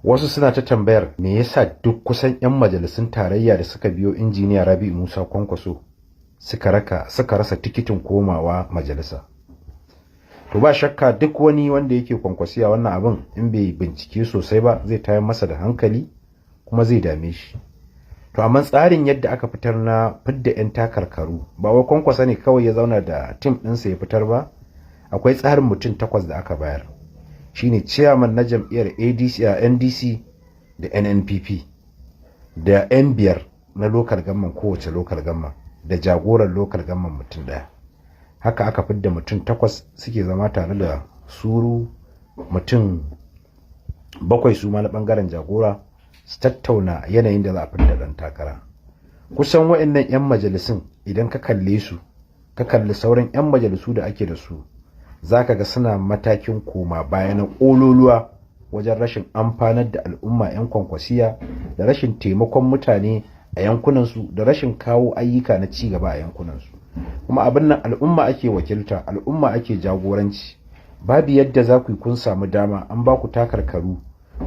Wasu suna ta tambayar me yasa duk kusan 'yan majalisun tarayya da suka biyo injiniya Rabi'u Musa Kwankwaso suka rasa tikitin komawa majalisa. To ba shakka duk wani wanda yake kwankwasiya wannan abin in bai bincike sosai ba zai tayar masa da hankali kuma zai dame shi. To amma tsarin yadda aka fitar na fidda 'yan takarkaru ba wai Kwankwasa ne kawai ya zauna da tim ɗinsa ya fitar ba, akwai tsarin mutum 8 da aka bayar. Shine chairman na jam'iyyar NDC da NNPP da 'yan 5 na local government, kowace local government da jagoran local government mutum 1. Haka aka fidda mutum 8 suke zama tare da suru mutum 7 su ma na bangaren jagora su tattauna yanayin da za a fidda dan takara. Kusan waɗannan 'yan majalisun idan ka kalle su, ka kalli sauran 'yan majalisu da ake da su, zaka ga suna matakin koma baya na ƙololuwa wajen rashin amfanar da al'umma 'yan kwankwasiya da rashin taimakon mutane a yankunansu da rashin kawo ayyuka na ci gaba a yankunansu. Kuma abin nan al'umma ake wakilta, al'umma ake jagoranci. Babu yadda za ku yi kun samu dama an ba ku takarkaru,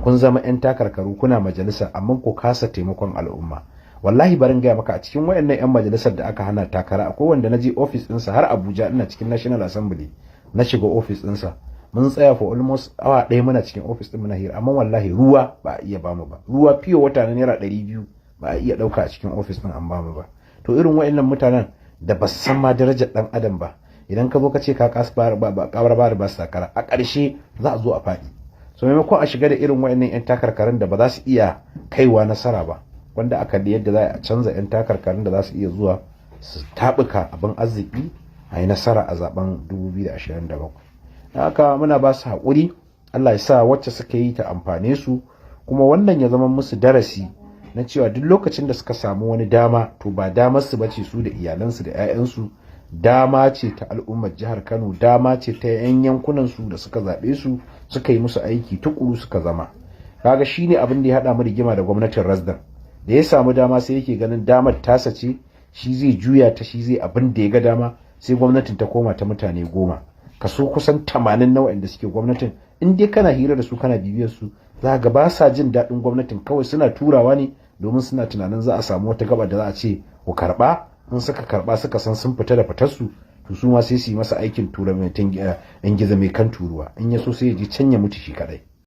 kun zama 'yan takarkaru kuna majalisa amma ku kasa taimakon al'umma. Wallahi barin gaya maka a cikin wayannan 'yan majalisar da aka hana takara akwai wanda na je office ɗinsa har Abuja, ina cikin National Assembly na shiga office ɗinsa, mun tsaya for almost awa 1 muna cikin office ɗin muna hira, amma wallahi ruwa ba a iya bamu ba. Ruwa fiye wata na naira 200 ba a iya ɗauka a cikin office ɗin an bamu ba. To irin wayannan mutanen da ba san ma darajar dan adam ba, idan ka zo ka ce ka kasu ba su takara, a ƙarshe za a zo a faɗi. So maimakon a shiga da irin wayannan 'yan takarkarin da ba za su iya kaiwa nasara ba, wanda aka da yadda za a canza 'yan takarkarin da za su iya zuwa su taɓuka abin arziki a yi nasara a zaben 2027. don haka muna ba su haƙuri, Allah ya sa wacce suka yi ta amfane su, kuma wannan ya zama musu darasi na cewa duk lokacin da suka samu wani dama to ba damar su bace su da iyalansu da 'ya'yansu, dama ce ta al'ummar jihar Kano, dama ce ta 'yan yankunan su da suka zaɓe su suka yi musu aiki tukuru suka zama. Kaga shine abin da ya haɗa mu rigima da gwamnatin Razdan, da ya samu dama sai yake ganin damar tasa ce, shi zai juya ta, shi zai abin da ya ga dama, sai gwamnatin ta koma ta mutane 10, kaso kusan 80 na waɗanda suke gwamnatin in dai kana hira da su kana bibiyar su za ga ba sa jin daɗin gwamnatin, kawai suna turawa ne domin suna tunanin za a samu wata gaba da za a ce ku karɓa. In suka karɓa suka san sun fita da fitar su, to su ma sai su yi masa aikin tura mai gizo mai kan turuwa, in ya so sai ya ji can ya mutu shi kadai.